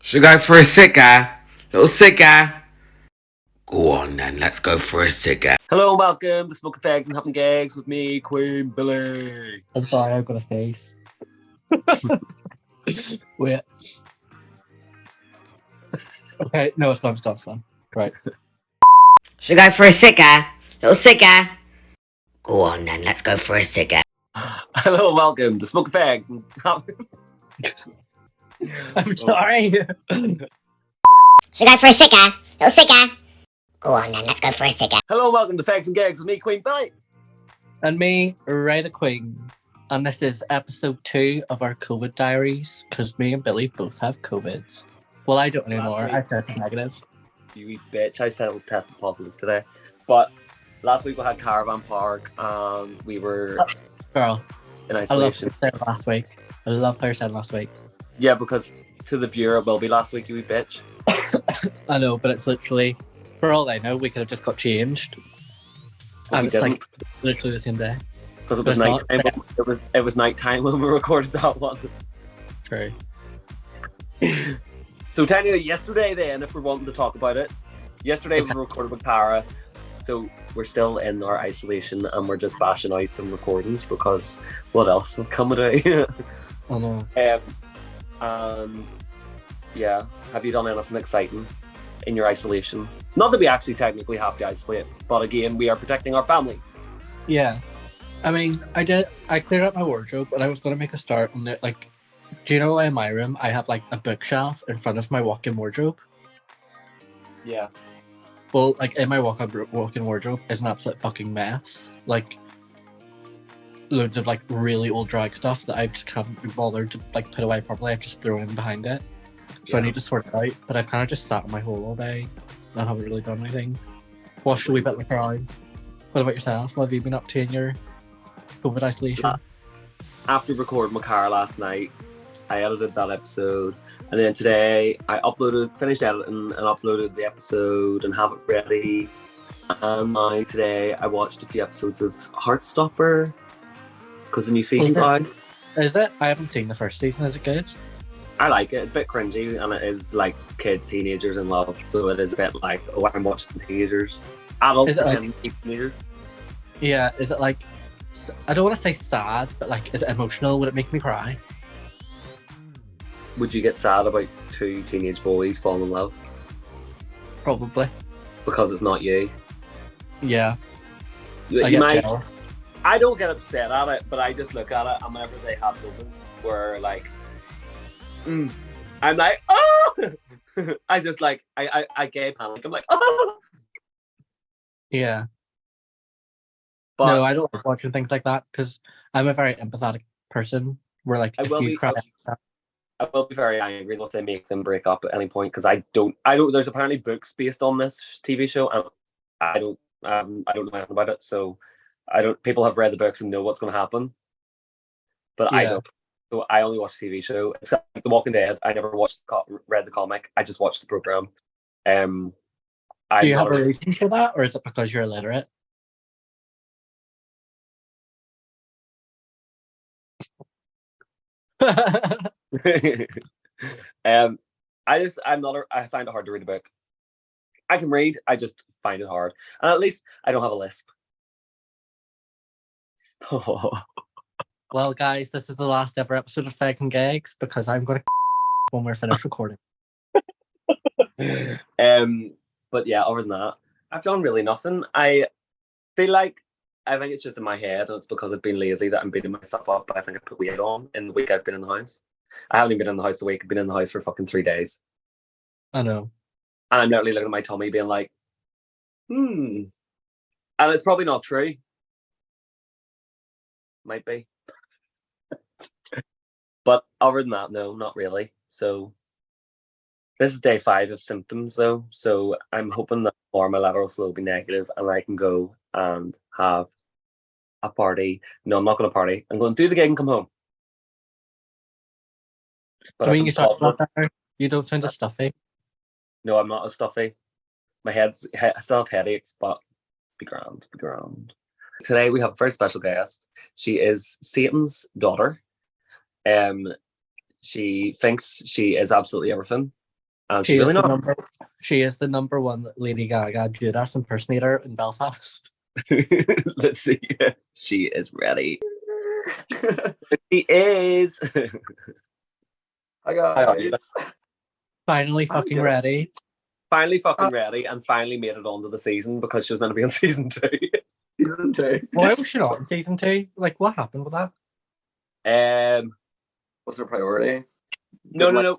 Should we go for a ciggar? Little ciggar? Go on then, let's go for a ciggar. Hello and welcome to Smoking Fegs and Having Gegs with me, Queen Billy. I'm sorry, I've got a face. Wait. Okay, no, it's gone, it's gone. Right. Should we go for a ciggar? Little ciggar? Go on then, let's go for a ciggar. Hello and welcome to Smoking Fegs and Having... I'm sorry. Should we go for a ciggar? Little ciggar? Go on then, let's go for a ciggar. Hello and welcome to Fegs and Gegs with me, Queen Billy. And me, Raye the Queen. And this is episode 2 of our COVID diaries, because me and Billy both have COVID. Well, I don't anymore. I tested negative. You wee bitch. I said I was tested positive today. But last week we had Caravan Park and we were Girl, in I love isolation. how you said last week. I love how you said last week. Yeah, because to the viewer it will be last week, you wee bitch. I know, but it's literally, for all I know, we could have just got changed. But And we it's didn't. like literally the same day. Because it but was it's night not. time. It was night time when we recorded that one. True. So technically yesterday then, if we're wanting to talk about it, yesterday we recorded with Cara, so we're still in our isolation and we're just bashing out some recordings because what else will come today? Oh no. And yeah, have you done anything exciting in your isolation? Not that we actually technically have to isolate, but again, we are protecting our families. Yeah. I mean, I cleared out my wardrobe and I was going to make a start on it. Like, do you know in my room, I have like a bookshelf in front of my walk-in wardrobe? Yeah. Well, like in my walk-in wardrobe is an absolute fucking mess. Like, loads of like really old drag stuff that I just can't be bothered to like put away properly. I've just thrown in behind it. So I need to sort it out. But I've kind of just sat in my hole all day and I haven't really done anything. Washed a wee bit like around. What about yourself? What have you been up to in your COVID isolation? After recording my car last night, I edited that episode, and then today I finished editing and uploaded the episode and have it ready. And now today I watched a few episodes of Heartstopper because the new season's out. Is it? I haven't seen the first season. Is it good? I like it. It's a bit cringy and it is like teenagers in love. So it is a bit like, oh, I'm watching teenagers. Adults Is it pretending to be teenagers. Yeah. Is it like, I don't want to say sad, but like, is it emotional? Would it make me cry? Would you get sad about two teenage boys falling in love? Probably. Because it's not you. Yeah. You I get might. jealous. I don't get upset at it, but I just look at it and whenever they have moments where like I'm like, oh I just like I gay panic. I'm like, oh Yeah. but No, I don't like watching things like that because I'm a very empathetic person. Where like, I if will you be cry, I will be very angry if they make them break up at any point because I don't there's apparently books based on this TV show and I don't know anything about it, so people have read the books and know what's gonna happen. But I Yeah. don't. So I only watch the TV show. It's like The Walking Dead. I never read the comic. I just watched the program. do I'm you not have a reason for that, or is it because you're illiterate? I find it hard to read a book. I can read. I just find it hard. And at least I don't have a lisp. Well, guys, this is the last ever episode of Fegs and Gegs because I'm going to when we're finished recording. But yeah, other than that, I've done really nothing. I think it's just in my head, and it's because I've been lazy that I'm beating myself up. But I think I put weight on in the week I've been in the house. I haven't even been in the house a week. I've been in the house for fucking 3 days, I know. and I'm literally looking at my tummy, being like, and it's probably not true. Might be, but other than that, no, not really. So this is day 5 of symptoms, though. So I'm hoping that more my lateral flow will be negative, and I can go and have a party. No, I'm not going to party. I'm going to do the gig and come home. But I mean, if you I'm talk about positive, that. You don't sound as stuffy. no, I'm not as stuffy. I still have headaches, but be grand, be grand. Today we have a very special guest. She is Satan's daughter. Um, she thinks she is absolutely everything. And She she's really is the not. number. She is the number one Lady Gaga Judas impersonator in Belfast. Let's see if she is ready. She is. Hi How are you? guys. Finally I'm fucking good. ready. Finally fucking ready and finally made it onto the season because she was meant to be on season 2. Season 2. Why was she not in season 2? Like, what happened with that? What's her priority? No.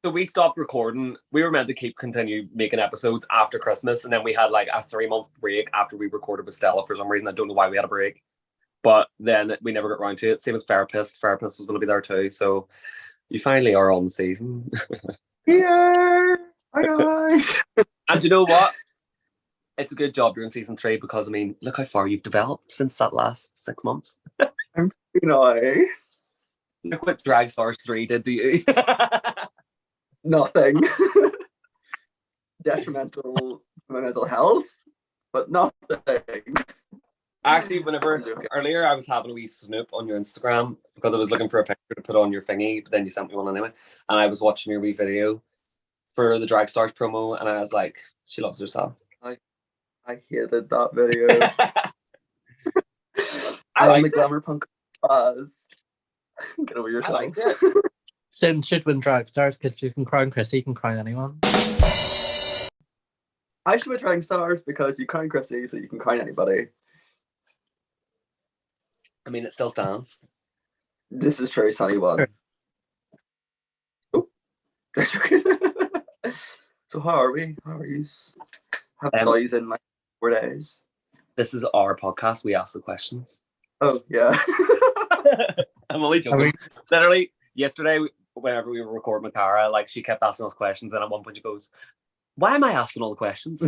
So we stopped recording. We were meant to continue making episodes after Christmas, and then we had like a 3-month break after we recorded with Stella for some reason. I don't know why we had a break, but then we never got around to it. Same as Therapist. Therapist was going to be there too. So you finally are on the season. Here. Hi guys. And you know what? It's a good job you're in season 3 because I mean, look how far you've developed since that last 6 months. I'm pretty Look what Drag Stars 3 did to you. Nothing. Detrimental to my mental health, but nothing. Actually, earlier I was having a wee snoop on your Instagram because I was looking for a picture to put on your thingy, but then you sent me one anyway. And I was watching your wee video for the Drag Stars promo, and I was like, she loves herself. I hated that video. I am liked the it. glamour punk buzz. Get over yourself. I liked it. Sinn should win Drag Stars because you can crown Chrissy, you can crown anyone. I should be trying stars because you crown Chrissy, so you can crown anybody. I mean, it still stands. This is true, Sunny one. Sure. Oh. So how are we? How are you? Have boys in like 4 days? This is our podcast. We ask the questions. Oh yeah. I'm only joking. Literally, yesterday, whenever we were recording with Cara, like she kept asking us questions, and at one point she goes, "Why am I asking all the questions?"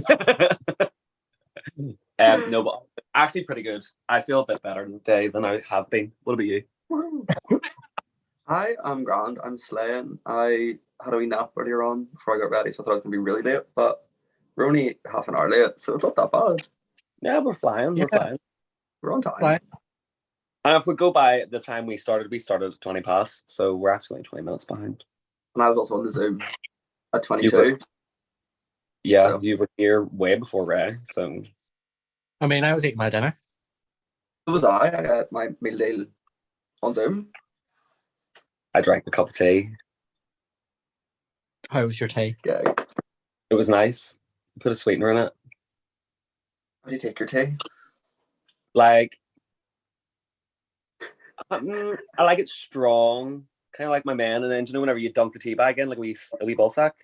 No, but actually pretty good. I feel a bit better today than I have been. What about you? I am grand. I'm slaying. I had a wee nap earlier on before I got ready, so I thought it was gonna be really late, but we're only half an hour late, so it's not that bad. Yeah, we're flying. We're flying. We're on time. Fine. And if we go by the time we started at 20 past, so we're actually 20 minutes behind. And I was also on the Zoom at 22. Yeah, So. you were here way before Raye, so. I mean, I was eating my dinner. So was I. I got my meal deal on Zoom. I drank a cup of tea. How was your tea? Yeah. It was nice. Put a sweetener in it. How do you take your tea? Like, I like it strong, kind of like my man. And then, you know, whenever you dunk the tea bag in, like a wee ball sack.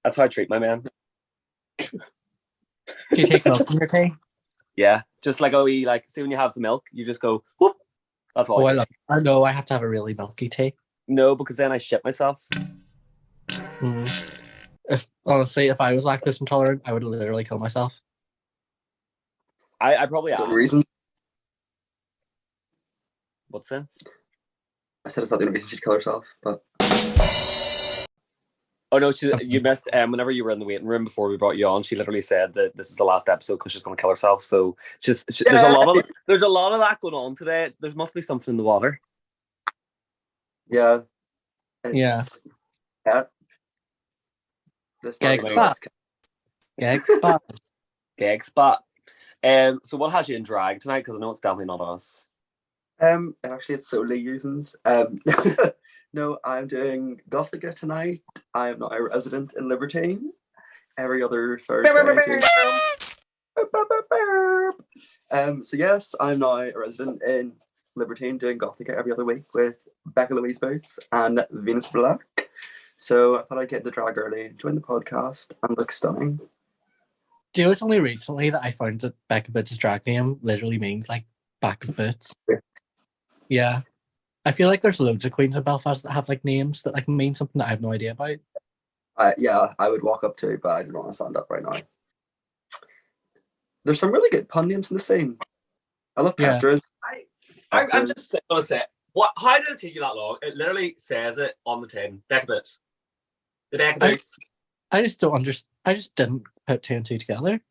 That's how I treat my man. Do you take milk in your tea? Yeah, just like a wee, like, see when you have the milk, you just go, whoop. That's all. Oh, I know I have to have a really milky tea. No, because then I shit myself. Honestly, if I was lactose intolerant, I would literally kill myself. I probably The am. reason. What's that? I said it's not the only reason she'd kill herself, but. Oh no, you missed. Whenever you were in the waiting room before we brought you on, she literally said that this is the last episode because she's going to kill herself. So there's a lot of that going on today. There must be something in the water. Yeah. Yeah. This Gegs spot. Gegs spot. Geg spot. So what has you in drag tonight? Because I know it's definitely not us. Actually, it's solely usings. No, I'm doing Gothica tonight. I am not a resident in Libertine. Every other Thursday. So yes, I'm now a resident in Libertine doing Gothica every other week with Becca Louise Boots and Venus Black. So I thought I'd get into drag early, join the podcast, and look stunning. Do you know it's only recently that I found that Becca Boots' drag name literally means like back of boots? Yeah. I feel like there's loads of queens in Belfast that have like names that like mean something that I have no idea about. Yeah, I would walk up to, but I don't want to stand up right now. There's some really good pun names in the scene. I love Petra's. I'm just going to say, how did it take you that long? It literally says it on the tin. Becca Boots. The Becca Boots. I just don't understand. I just didn't put 2 and 2 together.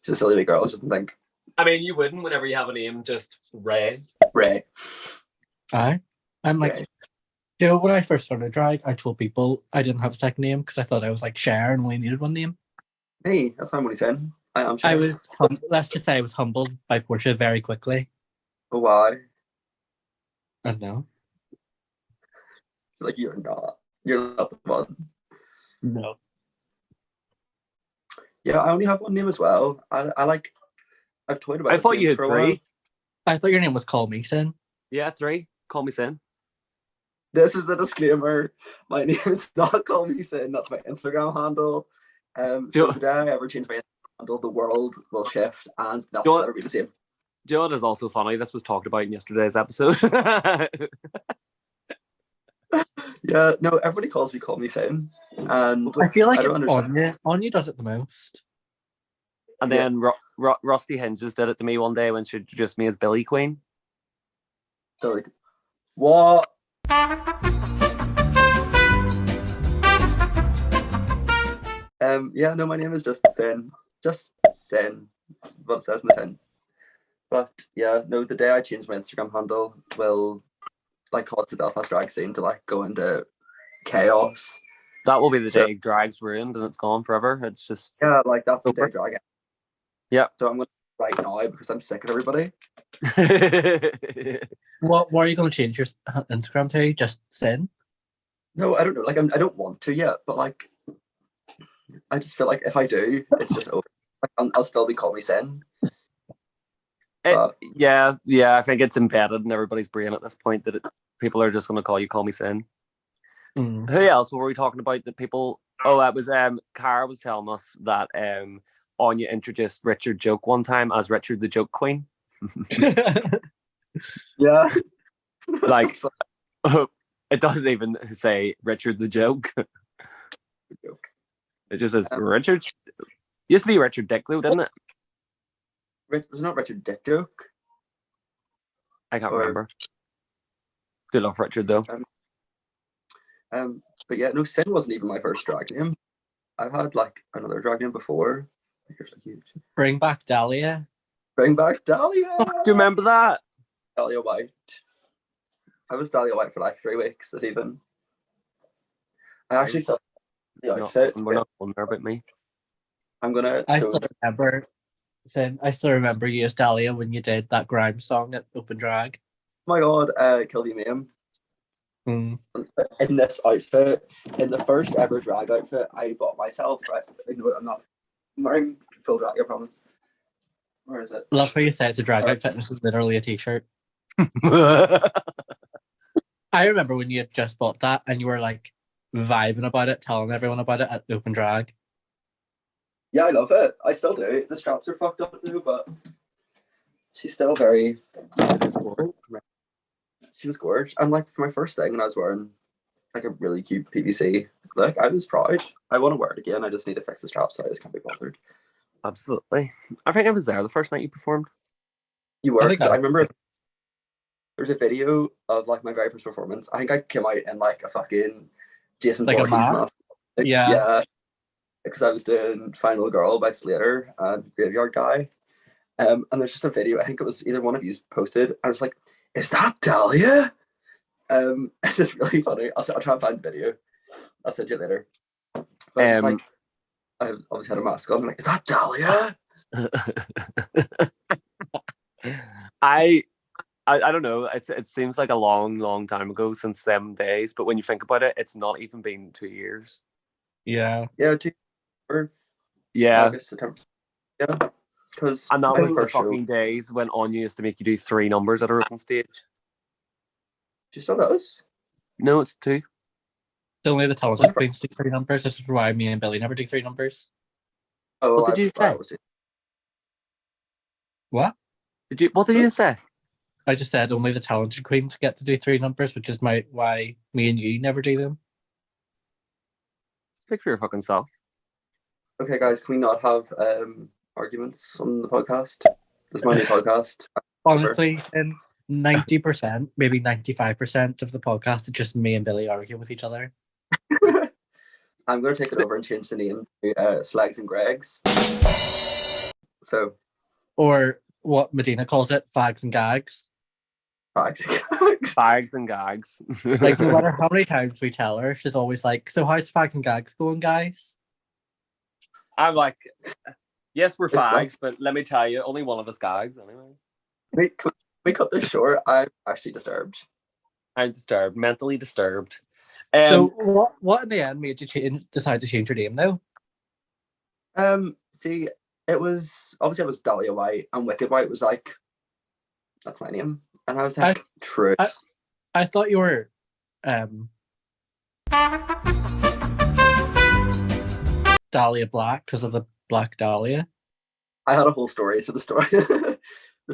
She's a silly wee girl, she doesn't think. I mean, you wouldn't whenever you have a name just Raye. Raye. I'm like, Yeah. you know, when I first started drag, I told people I didn't have a second name because I thought I was like Cher and only needed one name. Hey, that's what I'm only saying. I am I sure. was, let's just say I was humbled by Portia very quickly. But why? I know. Like, you're not. You're not the one. No. Yeah, I only have one name as well. I like, I've toyed about I thought you names had for a while. 3. I thought your name was Call Me Sin. Yeah, 3. Call me Sinn. This is the disclaimer. My name is not Call Me Sin. That's my Instagram handle. So the day I ever change my Instagram handle, the world will shift and nothing will ever be the same. Do you know what is also funny? This was talked about in yesterday's episode. Yeah, no, everybody calls me Call Me Sin. And I feel like I don't it's understand. Anya. Anya does it the most. And then Rusty Hinges did it to me one day when she introduced me as Billy Queen. They're like, what? Yeah, no, my name is just Sinn. Just Sinn. What it says in the tin. But yeah, no, the day I change my Instagram handle will like cause the Belfast drag scene to like go into chaos. That will be the So- day drag's ruined and it's gone forever. It's just Yeah, like that's the Over. day drag. Yep. So I'm gonna right now because I'm sick of everybody. What are you going to change your Instagram to? Just Sin? No, I don't know. Like I don't want to yet, but like I just feel like if I do, it's just over. Like, I'll still be Call Me Sin. But yeah, I think it's embedded in everybody's brain at this point that people are just going to call you Call Me Sin. Mm. Who else were we talking about that people? Oh, that was Cara was telling us that Anya introduced Richard Joke one time as Richard the Joke Queen. yeah, Like, it doesn't even say Richard the Joke. It just says Richard. Used to be Richard Dick though, didn't it? was it not Richard Dick Joke? I can't Or- remember. Good love Richard though. But yeah, no, Sin wasn't even my first drag name. I've had like another drag name before. Here's like huge. Bring back Dahlia. Bring back Dahlia. Do you remember that? Dahlia White. I was Dahlia White for like 3 weeks. At even. I actually thought the outfit. We're not going there about me. I'm gonna. I still remember, Sin. I still remember you as Dahlia when you did that grime song at Open Drag. Oh my god, Kill the Meme. Mm. In this outfit, in the first ever drag outfit I bought myself. Right, I'm not wearing full drag. I promise. Where is it? Love how you say it's a drag outfit and this is literally a t-shirt. I remember when you had just bought that and you were like vibing about it, telling everyone about it at Open Drag. Yeah, I love it. I still do. The straps are fucked up too, but she's still very. She was gorgeous. And like for my first thing, when I was wearing like a really cute PVC, like I was proud. I want to wear it again. I just need to fix the straps, so I just can't be bothered. Absolutely. I think I was there the first night you performed. You were. I think 'cause I- I remember there's a video of like my very first performance. I think I came out in like a fucking Jason Like a Voorhees mask? mask. Yeah. Yeah. Because I was doing Final Girl by Slater and Graveyard Guy. And there's just a video, I think it was either one of you posted. I was like, is that Dahlia? It's just really funny. I'll try and find the video. I'll send you later. But it's just like, I obviously had a mask on. I'm like, is that Dahlia? I don't know. It seems like a long time ago since 7 days, but when you think about it, it's not even been 2 years. Yeah. Yeah, Yeah, August, September. Yeah. Because and that my was the first show, fucking days when Anya used to make you do 3 numbers at her open stage. she still does. No, it's 2. It's only the talented queens do 3 numbers. This is why me and Billy never do 3 numbers. Oh, What did you say? What? What did you say? I just said only the talented queens get to do 3 numbers, which is why me and you never do them. Speak for your fucking self. Okay, guys, can we not have arguments on the podcast? This is my new podcast. Honestly, Sin, 90%, maybe 95% of the podcast is just me and Billy arguing with each other. I'm going to take it over and change the name to Slags and Gregs. So, Or what Medina calls it, fags and gags. Fags and gags. Like, no matter how many times we tell her, she's always like, "So how's Fags and Gags going, guys?" I'm like, yes, we're It's fags, but let me tell you, only one of us gags anyway. We cut this short. I'm actually disturbed. I'm disturbed, mentally disturbed. So what in the end made you decide to change your name now? See, it was Dahlia White, and Wicked White was like, that's my name, and I was like, true. I thought you were Dahlia Black because of the Black Dahlia. I had a whole story. So the story, the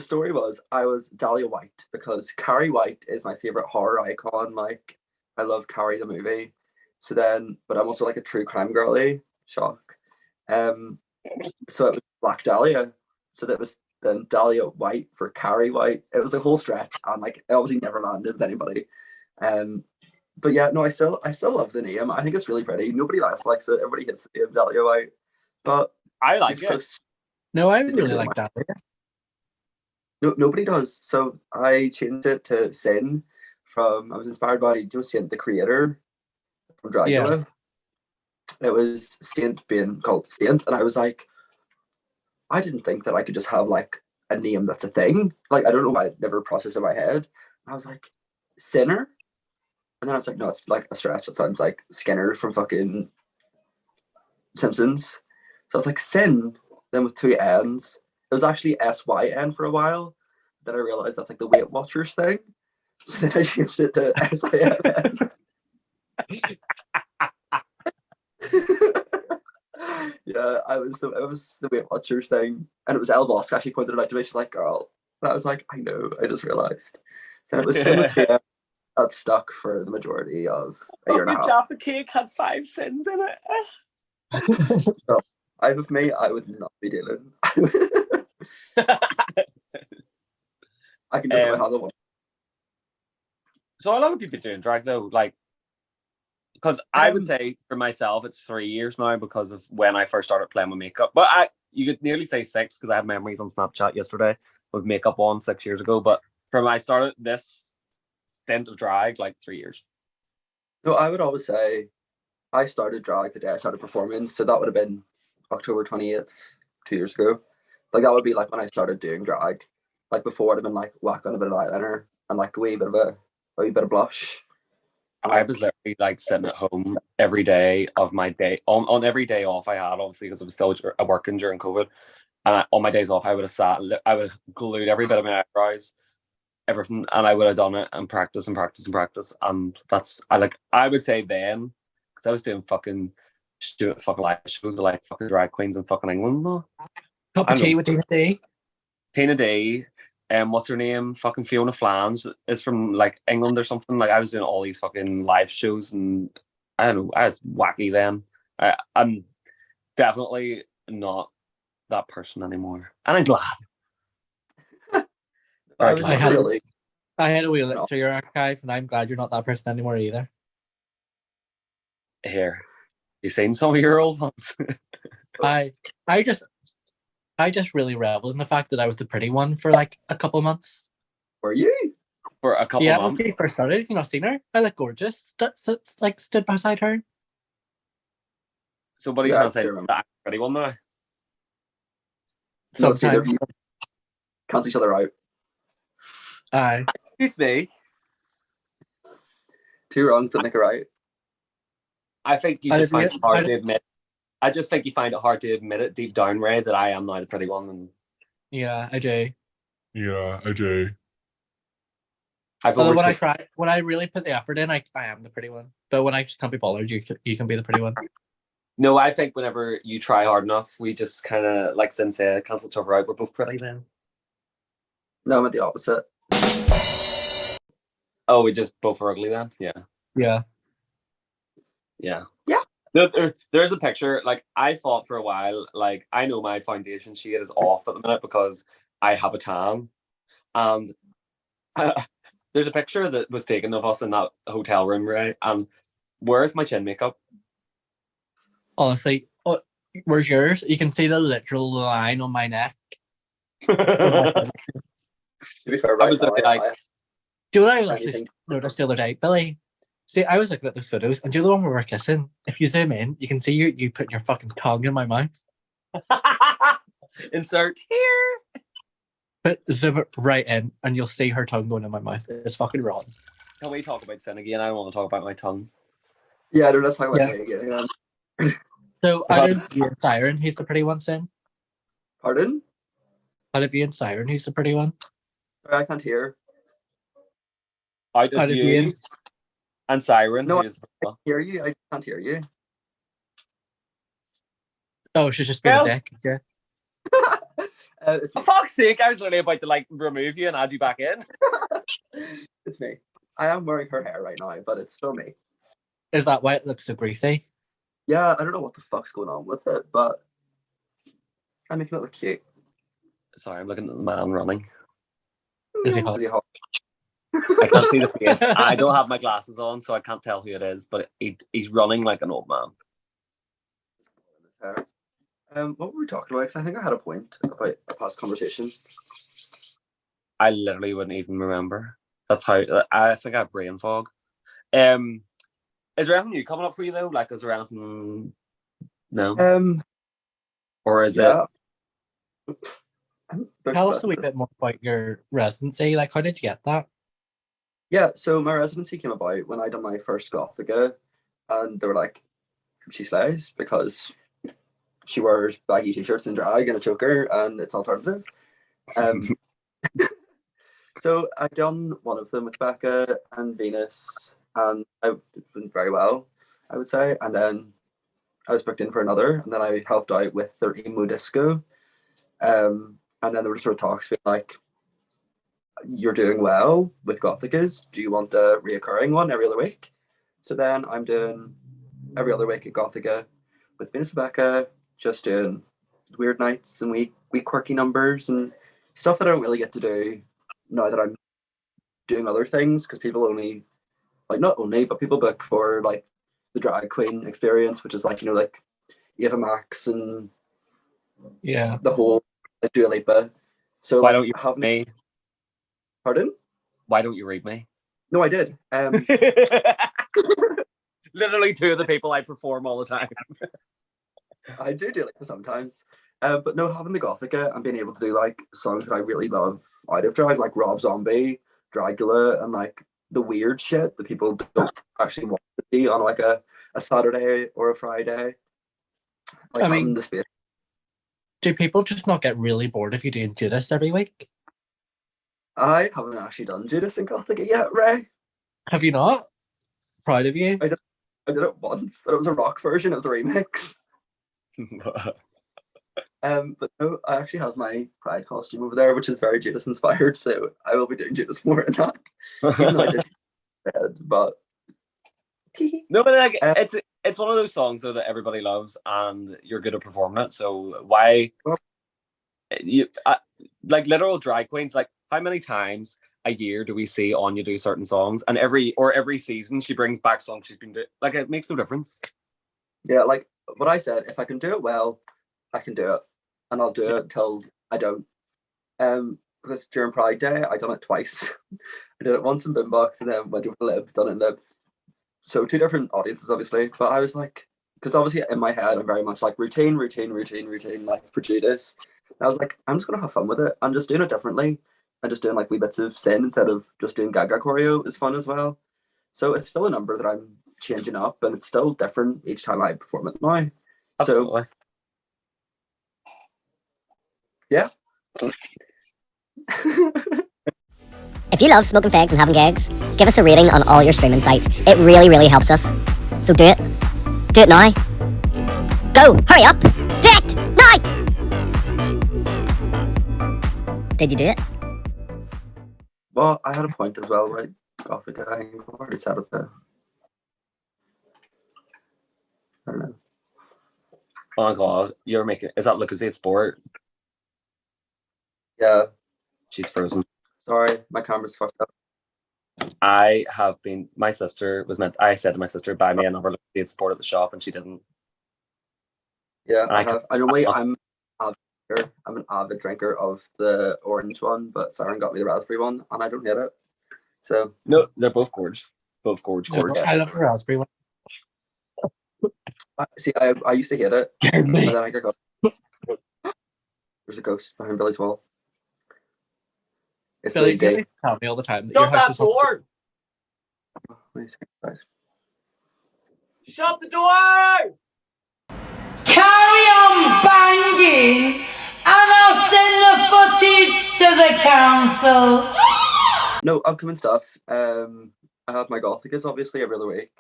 story was I was Dahlia White because Carrie White is my favorite horror icon. Like, I love Carrie the movie. So then, but I'm also like a true crime girly. Shock. So it was Black Dahlia. So that was then Dahlia White for Carrie White. It was a whole stretch, and like it obviously never landed with anybody. But yeah, no, I still love the name. I think it's really pretty. Nobody else likes it. Everybody hates the name Dahlia White, but I like it. No, I really like Dahlia. No, nobody does. So I changed it to Sinn. I was inspired by Sinn, the creator from Dracula. Yeah. It was Saint being called Saint, and I was like, I didn't think that I could just have like a name that's a thing. Like, I don't know why it never processed in my head. I was like, Sinner? And then I was like, no, it's like a stretch. It sounds like Skinner from fucking Simpsons. So I was like, Sin, then with two N's. It was actually SYN for a while. Then I realized that's like the Weight Watchers thing. So then I changed it to SIN. Yeah, it was the Weight Watchers thing, and it was Elle Vosk actually pointed it out to me. She's like, "Girl," and I was like, "I know, I just realized." So it was Cemetery that stuck for the majority of a year and a half. Jaffa cake had 5 sins in it. So, with me, I would not be dealing. I can just handle one. So how long have you been doing drag though? Like, because I would say for myself it's 3 years now because of when I first started playing with makeup. But you could nearly say 6 because I had memories on Snapchat yesterday with makeup on 6 years ago. But from I started this stint of drag, like 3 years. No, I would always say I started drag the day I started performing, so that would have been October 28th, 2 years ago. Like, that would be like when I started doing drag. Like, before, I'd have been like whack on a bit of eyeliner and like a wee bit of blush. I was literally like sitting at home every day of my day on every day off I had, obviously, because I was still working during COVID. And on my days off, I would have glued every bit of my eyebrows, everything, and I would have done it and practice and practice and practice. And I would say then, because I was doing fucking stupid fucking live shows with like fucking drag queens in fucking England. No? Cup of tea with Tina D. Tina D. What's her name? Fucking Fiona Flange is from like England or something. Like, I was doing all these fucking live shows, and I don't know, I was wacky then. I'm definitely not that person anymore, and I'm glad. I had a wee look through your archive, and I'm glad you're not that person anymore either. Here, you seen some of your old ones? I just really reveled in the fact that I was the pretty one for like a couple of months. Were you? For a couple of months? Yeah, when we first started, if you've not seen her, I look gorgeous. Stood beside her. So what are you trying to say? That pretty one now? Sometimes. Cancel each other out. Aye. Excuse me. 2 wrongs don't make a right. I think you just find it hard to admit. I just think you find it hard to admit it deep down, Raye, that I am now the pretty one. And yeah, I do. Yeah, I do. Although when I really put the effort in, I am the pretty one. But when I just can't be bothered, you can be the pretty one. No, I think whenever you try hard enough, we just kind of, like Sinn said, cancel each other out. We're both pretty then. No, I'm at the opposite. Oh, we just both are ugly then? Yeah. Yeah. Yeah. Yeah. There's a picture, like, I thought for a while, like, I know my foundation shade is off at the minute because I have a tan. And there's a picture that was taken of us in that hotel room, right? And where's my chin makeup? Honestly, where's yours? You can see the literal line on my neck. To be fair, right now, Do you know what I actually Anything. noticed the other day, Billy? See, I was looking at those photos, and do you know the one where we're kissing? If you zoom in, you can see you putting your fucking tongue in my mouth. Insert here. But zoom it right in, and you'll see her tongue going in my mouth. It's fucking wrong. Can we talk about Sinn again? I don't want to talk about my tongue. Yeah, no, let's talk about Yeah. Jay again. So out of you and Siren, who's the pretty one, Sin? Pardon? Out of you and Siren, who's the pretty one? Sorry, I can't hear. Out Out of of you you and Siren, No, who's Hear you? I can't hear you. Oh, she's just been a Well- dick. Yeah. It's For fuck's sake, I was literally about to like remove you and add you back in. it's me. I am wearing her hair right now, but it's still me. Is that why it looks so greasy? Yeah, I don't know what the fuck's going on with it, but I'm making it look cute. Sorry, I'm looking at the man running. Is he hot? Is he hot? I can't see the face. I don't have my glasses on, so I can't tell who it is, but he's running like an old man. What were we talking about? 'Cause I think I had a point about a past conversation. I literally wouldn't even remember. That's how I think I have brain fog. Is there anything new coming up for you though? Like, is there anything? No, or is Yeah. Tell us a wee bit more about your residency. Like, how did you get that? Yeah, so my residency came about when I done my first Gothica, and they were like, she slays because she wears baggy t-shirts and drag and a choker, and it's alternative. So I done one of them with Becca and Venus, and I went very well, I would say. And then I was booked in for another, and then I helped out with their emo disco. And then there were sort of talks being like, you're doing well with Gothicas. Do you want a reoccurring one every other week? So then I'm doing every other week at Gothica with Venus and Becca, just doing weird nights and wee quirky numbers and stuff that I don't really get to do now that I'm doing other things, because people only, like, not only, but people book for like the drag queen experience, which is like, you know, like Ava Max and Yeah. the whole like Dua Lipa. So why like, don't you read me? Pardon? Why don't you read me? No, I did. Literally two of the people I perform all the time. I do Dua Lipa sometimes. But no, having the Gothica and being able to do like songs that I really love out of drag, like Rob Zombie, Dragula, and like the weird shit that people don't actually want to see on like a Saturday or a Friday. Like I mean- having the space. Do people just not get really bored if you're doing Judas every week? I haven't actually done Judas and Gothica yet, Ray. Have you not? Proud of you. I did it once, but it was a rock version. It was a remix. But no, I actually have my Pride costume over there, which is very Judas inspired. So I will be doing Judas more in that. Even though I did red, but No, but like it's one of those songs though that everybody loves, and you're good at performing it. So why? Well- You like literal drag queens. Like, how many times a year do we see Anya do certain songs? And every season she brings back songs she's been doing. Like, it makes no difference. yeah, like what I said, if I can do it well, I can do it, and I'll do it till I don't. Because during Pride Day, I done it twice. I did it once in Boombox, and then went over to Lib, done it in Lib. So two different audiences, obviously. But I was like, because obviously in my head, I'm very much like routine, like for Judas. And I was like, I'm just gonna have fun with it. I'm just doing it differently. And just doing like wee bits of Sinn instead of just doing Gaga choreo is fun as well. So it's still a number that I'm changing up, and it's still different each time I perform it now. Absolutely. So yeah. If you love smoking fags and having Gegs, give us a rating on all your streaming sites. It really, really helps us. So do it. Do it now. Go! Hurry up! Do it! Now! Did you do it? Well, I had a point as well, right? Gothica, I already said it there. I don't know. Oh my god, you're making. Is that Lucas Sport? Yeah, She's frozen. sorry, my camera's fucked up. I have been. My sister was meant. I said to my sister, "Buy me another Lucas Sport at the shop," and she didn't. Yeah, I I have. I normally I'm an avid drinker of the orange one, but Siren got me the raspberry one, and I don't hate it. So No, they're both gorge. Both gorge. No, I love the raspberry one. see, I used to hate it, Scared and me. then I got there's a ghost behind Billy's wall. It's Billy's the gonna gay. tell me all the time that your Shut house that is haunted. door! Wait a second, guys. Shut the door! Carry on banging, and I'll send the footage to the council. No, upcoming stuff. I have my Gothicus obviously every other week,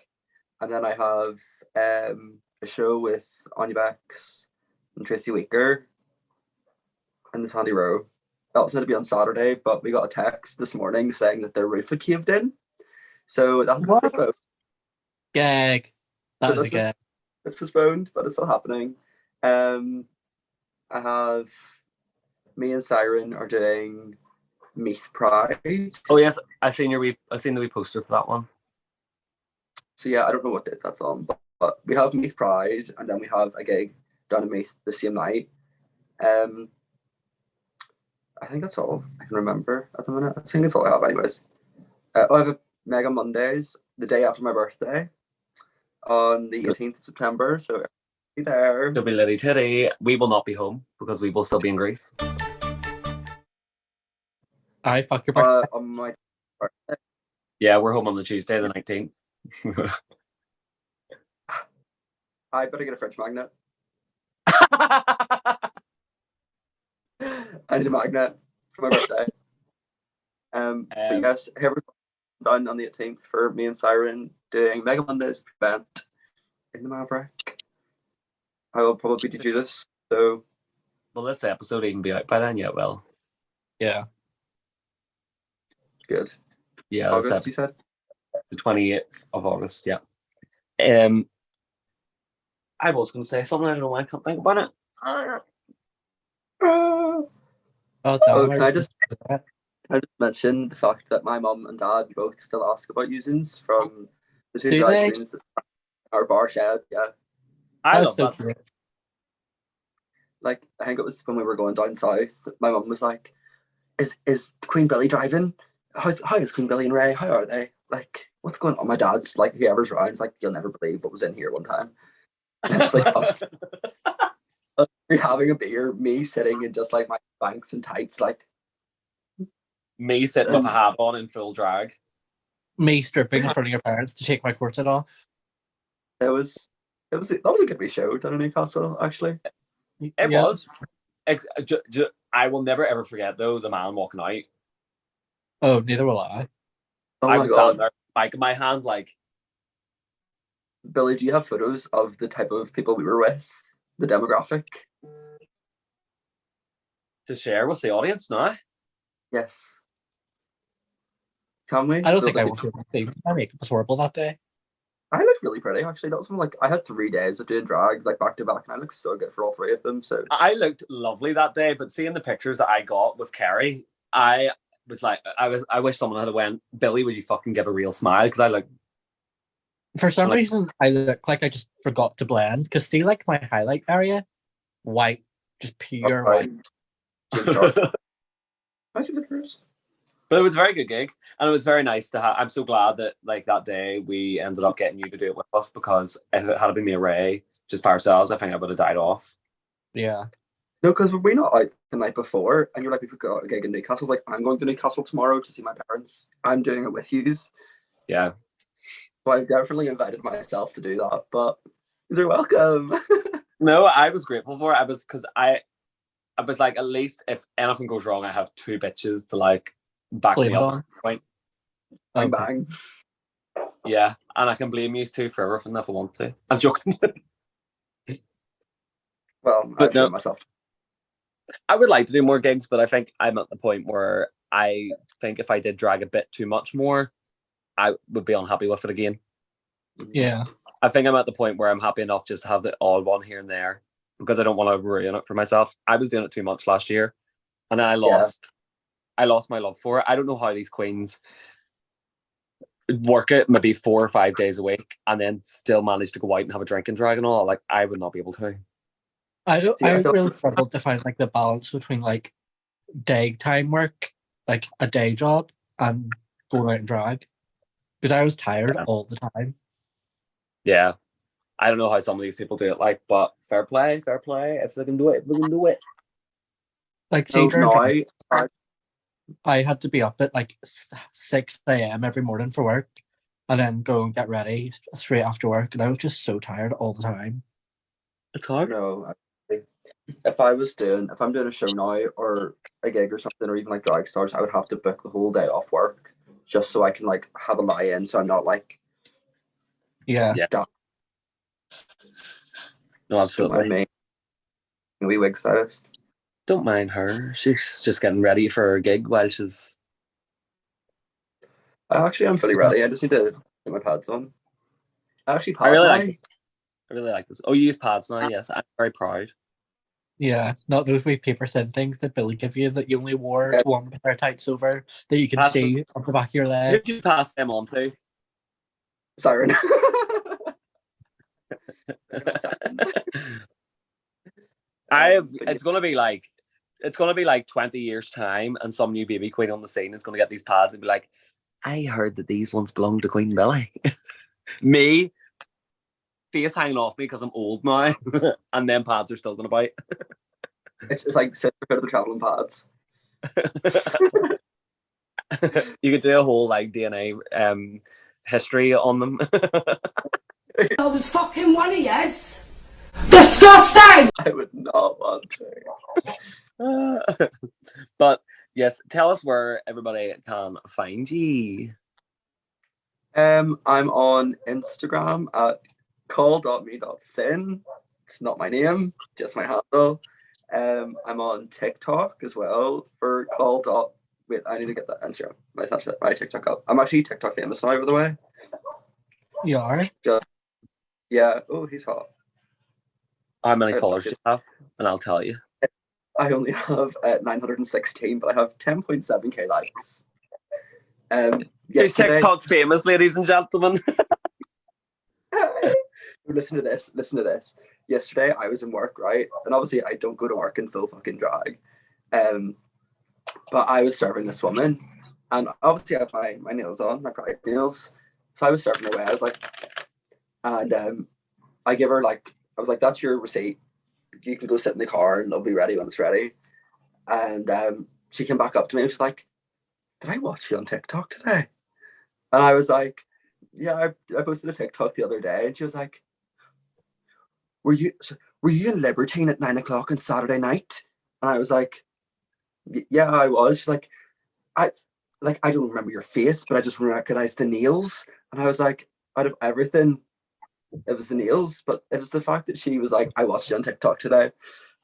and then I have a show with Anya Bex and Tracy Weaker and the Sandy Row. That was meant to be on Saturday, but we got a text this morning saying that their roof had caved in, so that's What? postponed. Gag. That So was a gag. It's postponed, but it's still happening. I have me and Siren are doing Meath Pride. Oh yes, I seen the wee poster for that one. So yeah, I don't know what date that's on, but we have Meath Pride, and then we have a gig down in Meath the same night. I think that's all I can remember at the minute. I think that's all I have anyways. I have a Mega Mondays the day after my birthday on the 18th of September, so be there. There'll be Liddy Titty. We will not be home because we will still be in Greece. I fuck your birthday. On my birthday. Yeah, we're home on the Tuesday, the 19th. I better get a fridge magnet. I need a magnet for my birthday. But yes, here we're done on the 18th for me and Siren doing Mega Mondays event in the Maverick. I will probably do Judas, so Will this episode even be out by then? Yeah, well. Yeah. good. Yeah, August, you said? the 28th of August, yeah. I was going to say something, I don't know why I can't think about it. Oh, Can I just mention the fact that my mum and dad both still ask about usings from the two Do drag they? queens that our bar shed, yeah. I That's love so that. cute. Like, I think it was when we were going down south, my mum was like, is Queen Billy driving? How is Queen Billy and Raye? How are they? Like, what's going on? My dad's like, whoever's around, is like, you'll never believe what was in here one time. And it's like, you're having a beer, me sitting in just like my banks and tights, like, Me sitting with a hat on in full drag. Me stripping in front of your parents to take my corset off. that was a good wee show down in Newcastle, actually. It was. I will never ever forget though the man walking out. Oh, neither will I. Oh I my was standing god. there, mic in my hand, like, Billy, do you have photos of the type of people we were with? The demographic? to share with the audience now. Yes. Can we? I don't So think the I will people- feel the same. My makeup was horrible that day. I looked really pretty, actually. That was when, like, I had 3 days of doing drag, like, back to back, and I looked so good for all 3 of them, so... I looked lovely that day, but seeing the pictures that I got with Kerry, I was like, I wish someone had went, Billy, would you fucking give a real smile? Because I look, For some Like- reason, I look like I just forgot to blend. Because see, like my highlight area, white, just pure white. Nice with the pictures. but it was a very good gig, and it was very nice to have. I'm so glad that like that day we ended up getting you to do it with us, because if it had been me and Raye just by ourselves, I think I would have died off. Yeah. No, because we not out the night before, and you're like, we've got a gig in Newcastle. I was like, I'm going to Newcastle tomorrow to see my parents. I'm doing it with yous. Yeah. So I definitely invited myself to do that, but you're welcome. No, I was grateful for it. I was like, at least if anything goes wrong, I have 2 bitches to like back Blame me it up. on. Point. Bang Okay. bang. Yeah, and I can blame you too for everything if I want to. I'm joking. Well, But I no. blame myself. I would like to do more gigs, but I think I'm at the point where I think if I did drag a bit too much more, I would be unhappy with it again. Yeah. I think I'm at the point where I'm happy enough just to have the odd one here and there, because I don't want to ruin it for myself. I was doing it too much last year, and then I lost my love for it. I don't know how these queens work it maybe 4 or 5 days a week and then still manage to go out and have a drink and drag and all. Like, I would not be able to. I don't. See, I I feel- really struggled to find like the balance between like daytime work, like a day job, and going out and drag because I was tired all the time. Yeah. I don't know how some of these people do it, like, but fair play. If they can do it, they can do it. Like, So see, during now, drag, I had to be up at like 6 a.m. every morning for work, and then go and get ready straight after work, and I was just so tired all the time. It's hard. no, if I'm doing a show now or a gig or something, or even like drag stars, I would have to book the whole day off work just so I can like have a lie in, so I'm not like Yeah. No, absolutely. my wee wig stylist. Don't mind her. She's just getting ready for her gig while she's. Actually, I'm fully ready. I just need to put my pads on. I actually I really like pads this. I really like this. Oh, you use pads now? Yes, I'm very proud. Yeah, not those wee paper thin things that Billy give you that you only wore to one pair of tights over that you can That's see up the back of your Who leg. do you pass them on to? Siren. It's gonna be like 20 years time, and some new baby queen on the scene is gonna get these pads and be like, I heard that these once belonged to Queen Billy. Me, face hanging off me because I'm old now, and then pads are still gonna bite. It's like Sisterhood of the Traveling Pads. You could do a whole like DNA history on them. I was fucking one of yes. Disgusting! I would not want to. But yes, tell us where everybody can find you. I'm on Instagram at call.me.sin. It's not my name, just my handle. I'm on TikTok as well for call. Wait, I need to get that Instagram. My TikTok up. I'm actually TikTok famous now, by the way. You are? Yeah. Oh, he's hot. How many followers do you have? And I'll tell you. I only have 916, but I have 10.7k likes. She's TikTok famous, ladies and gentlemen. Listen to this. Yesterday I was in work, right? And obviously I don't go to work in full fucking drag. But I was serving this woman, and obviously I have my nails on, my pride nails. So I was serving away. I was like, and I give her like, I was like, that's your receipt. You can go sit in the car and it'll be ready when it's ready. And she came back up to me and she's like, did I watch you on TikTok today? And I was like, yeah, I posted a TikTok the other day. And she was like, were you in Libertine at 9 o'clock on Saturday night? And I was like, yeah, I was. She's like, I don't remember your face, but I just recognized the nails. And I was like, out of everything, it was the nails, but it was the fact that she was like, I watched you on TikTok today.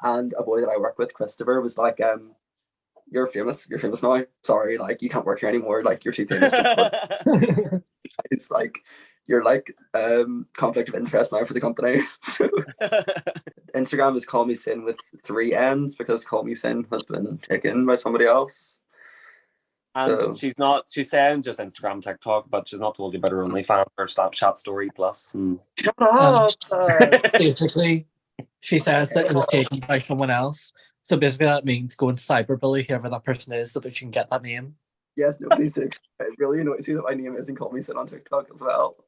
And a boy that I work with, Christopher, was like, you're famous now. Sorry, like you can't work here anymore. Like you're too famous to work. It's like you're like conflict of interest now for the company. So Instagram is Call Me Sinn with 3 N's because Call Me Sinn has been taken by somebody else. And so, she's saying just Instagram, TikTok, but she's not told you about her OnlyFans or Snapchat Story Plus. And... Shut up! Basically, she says that it was taken by someone else. So basically that means go and cyberbully whoever that person is so that she can get that name. Yes, nobody's to it really annoys you that my name isn't Call Me Sinn on TikTok as well.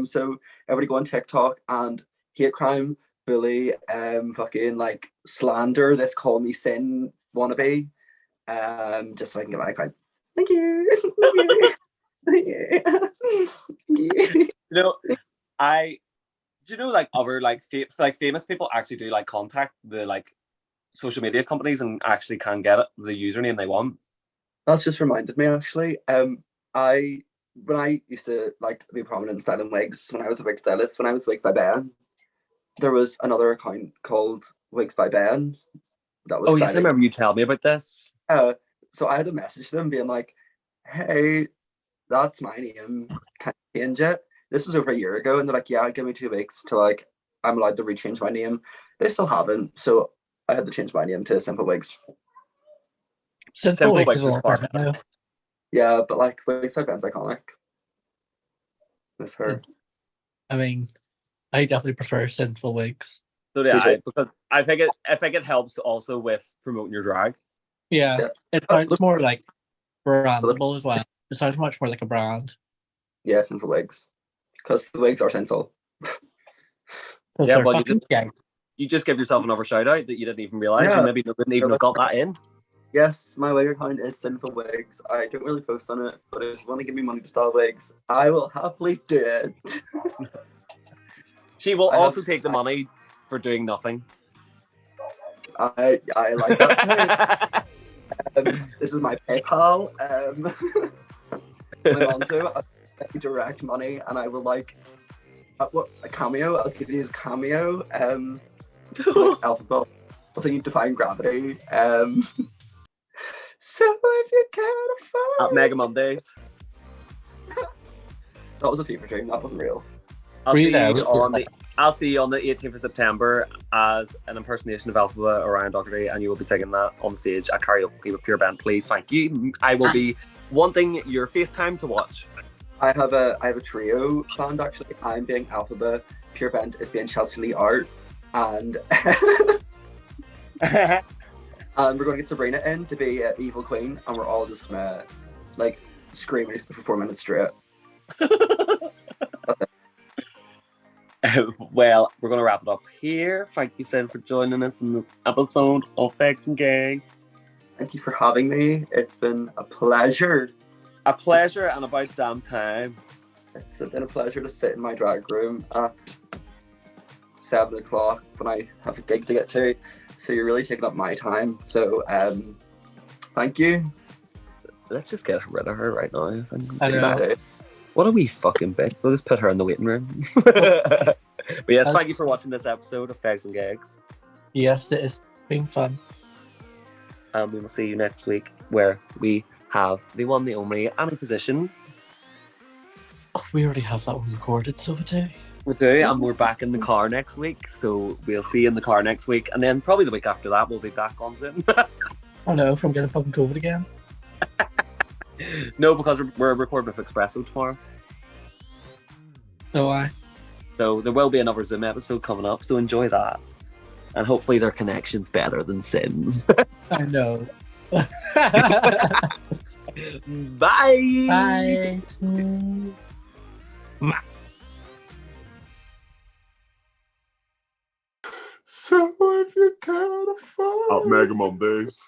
So everybody go on TikTok and hate crime, bully, fucking like slander this Call Me Sinn wannabe. Just so I can get my account. Thank you. Thank you. Like other like famous people actually do like contact the like social media companies and actually can get it the username they want. That's just reminded me actually. When I used to like be prominent in styling wigs, when I was a wig stylist, when I was Wigs by Ben, there was another account called Wigs by Ben that was. Oh yes, I remember you telling me about this. So I had to message them being like, hey, that's my name. Can I change it? This was over a year ago, and they're like, yeah, give me 2 weeks to like I'm allowed to rechange my name. They still haven't, so I had to change my name to Simple Wigs. Simple Wigs is a lot now. Yeah, but like Wigs by Ben's iconic. Miss her. I mean, I definitely prefer Sinful Wigs. So yeah, because I think it helps also with promoting your drag. Yeah. It sounds more like brandable as well. It sounds much more like a brand. Yeah, Sinful Wigs. Because the wigs are sinful. Yeah, well, Gegs. you just give yourself another shout out that you didn't even realise. Yeah. You maybe didn't even have got that in. Yes, my wig account is Sinful Wigs. I don't really post on it, but if you want to give me money to style wigs, I will happily do it. She will I also have- take the money for doing nothing. I like that too. This is my PayPal. My Monzo, I'll get you direct money, and I will like a cameo. I'll give you his cameo. Like Alphabet. I'll sing you Defying Gravity. So if you can't afford At Mega Mondays. that was a fever dream. That wasn't real. I'll Were see you there? you on the 18th of September as an impersonation of Alphabet or Ryan Doherty, and you will be singing that on stage at karaoke with Pure Band. Please, thank you. I will be wanting your FaceTime to watch. I have a trio planned actually. I'm being Alphabet, Pure Bent is being Chelsea Lee Art, and and we're going to get Sabrina in to be Evil Queen, and we're all just gonna like scream at each other for 4 minutes straight. Well, we're going to wrap it up here. Thank you, Sinn, for joining us in this episode of Fegs and Gegs. Thank you for having me. It's been a pleasure. A pleasure and about damn time. It's been a pleasure to sit in my drag room at 7 o'clock when I have a gig to get to. So you're really taking up my time. So thank you. Let's just get rid of her right now. I know. What a wee fucking bitch. We'll just put her in the waiting room. But yes, thank you for watching this episode of Fegs and Gegs. Yes, it has been fun. And we will see you next week where we have the one, the only, Annie Position. Oh, we already have that one recorded, so we do. We do, and we're back in the car next week. So we'll see you in the car next week. And then probably the week after that, we'll be back on Sinn. I know, if I'm getting fucking COVID again. No, because we're recording with Espresso tomorrow. So I. So there will be another Zoom episode coming up, so enjoy that. And hopefully their connection's better than Sinn's. I know. Bye! Bye. So if you can't afford At Mega Mondays.